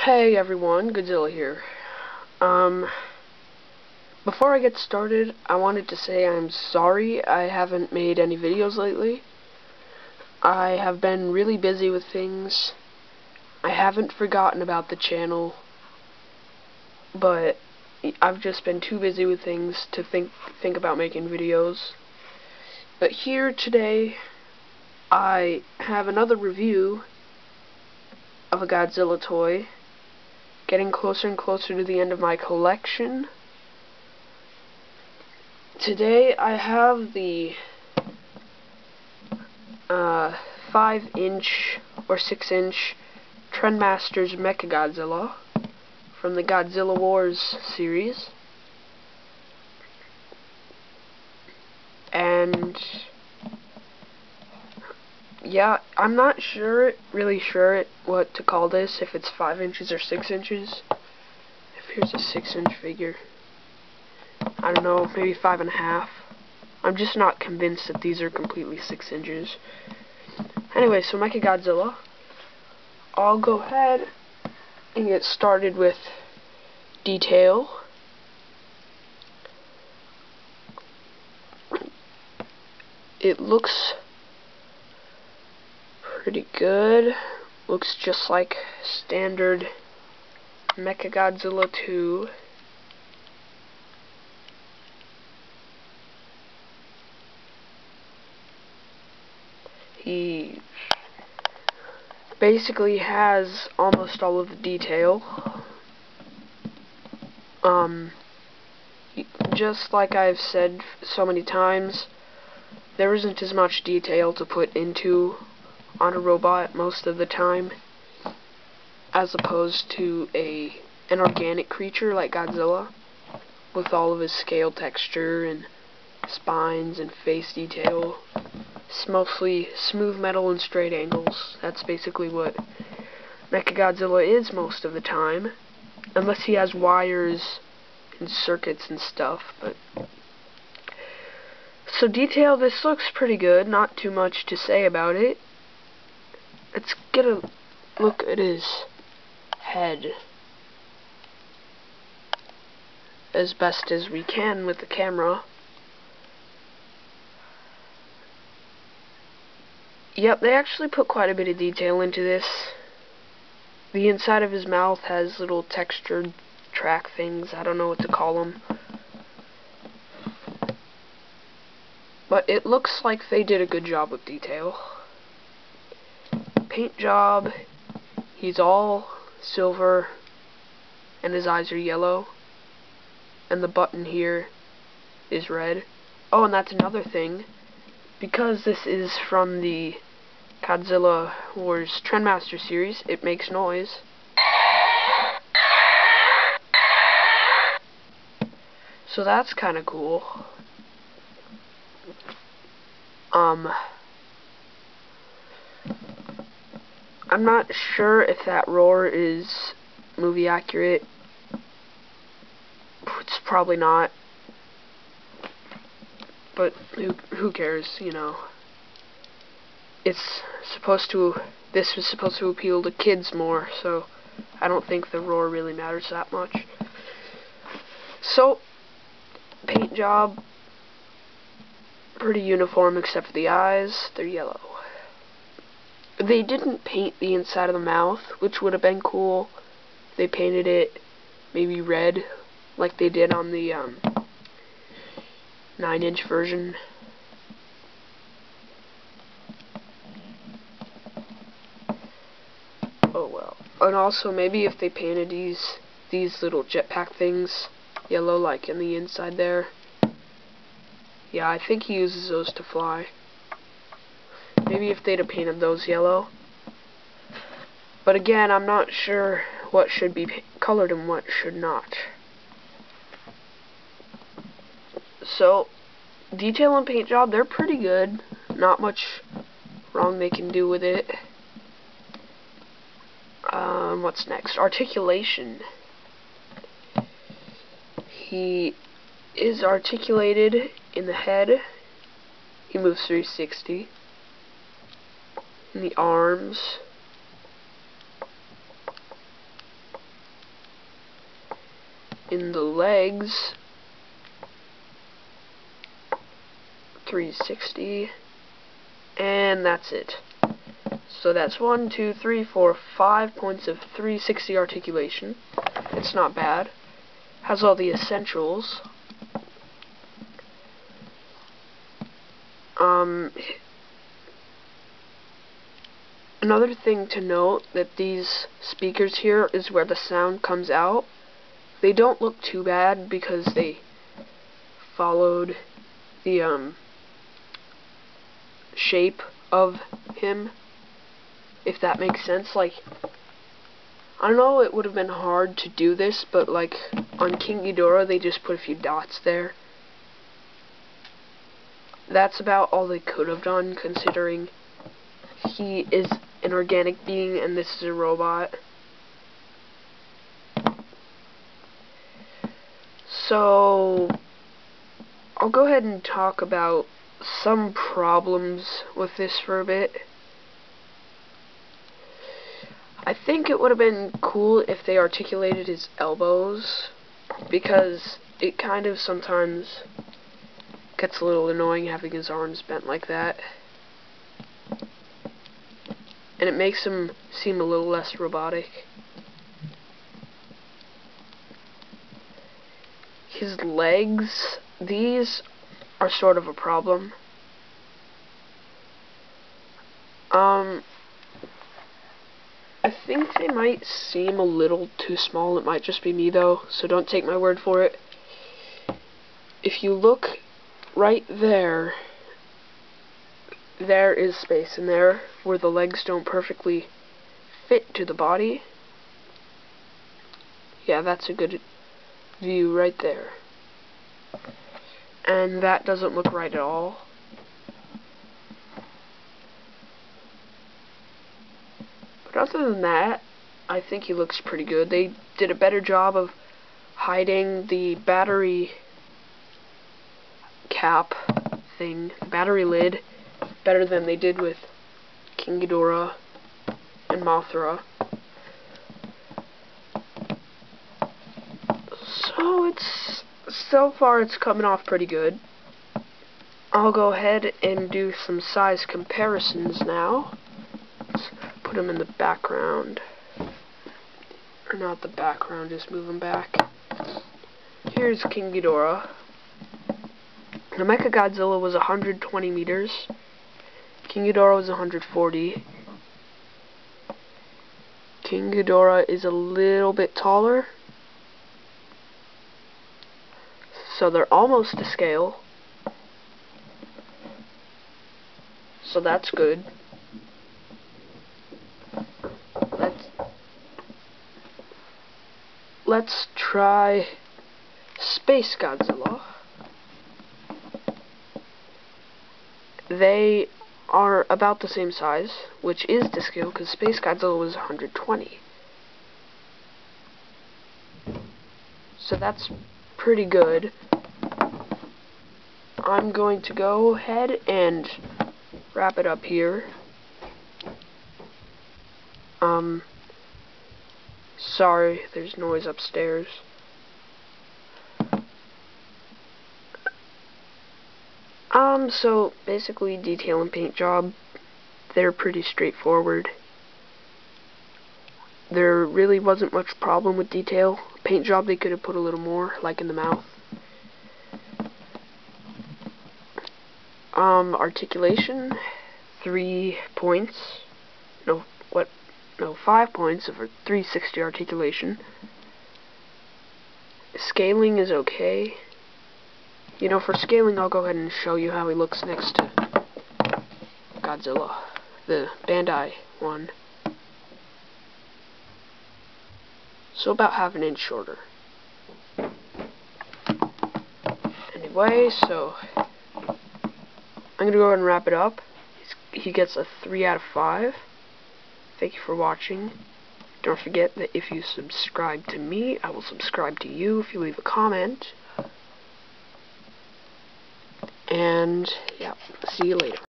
Hey everyone, Godzilla here. Before I get started, I wanted to say I'm sorry I haven't made any videos lately. I have been really busy with things. I haven't forgotten about the channel, but I've just been too busy with things to think about making videos. But here today, I have another review of a Godzilla toy. Getting closer and closer to the end of my collection. Today I have the 5-inch or 6-inch Trendmasters MechaGodzilla from the Godzilla Wars series. And yeah, I'm not really sure what to call this, if it's 5 inches or 6 inches. If here's a 6-inch figure, I don't know, maybe 5.5. I'm just not convinced that these are completely 6 inches. Anyway, so MechaGodzilla. I'll go ahead and get started with detail. It looks pretty good. Looks just like standard MechaGodzilla 2. He basically has almost all of the detail. Just like I've said so many times, there isn't as much detail to put on a robot most of the time, as opposed to an organic creature like Godzilla, with all of his scale texture and spines and face detail. It's mostly smooth metal and straight angles. That's basically what MechaGodzilla is most of the time, unless he has wires and circuits and stuff. But so detail, this looks pretty good. Not too much to say about it. Let's get a look at his head as best as we can with the camera. Yep, they actually put quite a bit of detail into this. The inside of his mouth has little textured track things. I don't know what to call them. But it looks like they did a good job with detail. Paint job, he's all silver and his eyes are yellow. And the button here is red. Oh, and that's another thing. Because this is from the Godzilla Wars Trendmasters series, it makes noise. So that's kind of cool. I'm not sure if that roar is movie accurate. It's probably not. But who cares, you know. This was supposed to appeal to kids more, so I don't think the roar really matters that much. So, paint job, pretty uniform except for the eyes. They're yellow. They didn't paint the inside of the mouth, which would have been cool. They painted it maybe red, like they did on the 9-inch version. Oh well. And also maybe if they painted these little jetpack things yellow, like in the inside there. Yeah, I think he uses those to fly. Maybe if they'd have painted those yellow. But again, I'm not sure what should be colored and what should not. So, detail and paint job, they're pretty good. Not much wrong they can do with it. What's next? Articulation. He is articulated in the head. He moves 360. In the arms. in the legs, 360, and that's it. So that's 1, 2, 3, 4, 5 points of 360 articulation. It's not bad. Has all the essentials. Another thing to note that these speakers here is where the sound comes out. They don't look too bad because they followed the shape of him, if that makes sense. Like, I don't know, it would have been hard to do this, but like on King Ghidorah they just put a few dots there. That's about all they could have done, considering he is an organic being and this is a robot. So I'll go ahead and talk about some problems with this for a bit. I think it would have been cool if they articulated his elbows, because it kind of sometimes gets a little annoying having his arms bent like that. And it makes him seem a little less robotic. His legs, these are sort of a problem. I think they might seem a little too small. It might just be me though, so don't take my word for it. If you look right there, there is space in there where the legs don't perfectly fit to the body. Yeah, that's a good view right there. And that doesn't look right at all. But other than that, I think he looks pretty good. They did a better job of hiding the battery cap thing, battery lid, better than they did with King Ghidorah and Mothra. So far it's coming off pretty good. I'll go ahead and do some size comparisons now. Let's put them in the background. Or not the background, just move them back. Here's King Ghidorah. The MechaGodzilla was 120 meters. King Ghidorah was 140. King Ghidorah is a little bit taller. So they're almost to scale. So that's good. Let's try Space Godzilla. They are about the same size, which is to scale because Space Godzilla was 120. So that's pretty good. I'm going to go ahead and wrap it up here. Sorry, there's noise upstairs. So basically detail and paint job, they're pretty straightforward. There really wasn't much problem with detail. Paint job they could have put a little more, like in the mouth. Articulation, 3 points. No, 5 points for 360 articulation. Scaling is okay. You know, for scaling, I'll go ahead and show you how he looks next to Godzilla, the Bandai one. So about half an inch shorter. Anyway, so I'm going to go ahead and wrap it up. He gets a 3 out of 5. Thank you for watching. Don't forget that if you subscribe to me, I will subscribe to you if you leave a comment. And, yeah, see you later.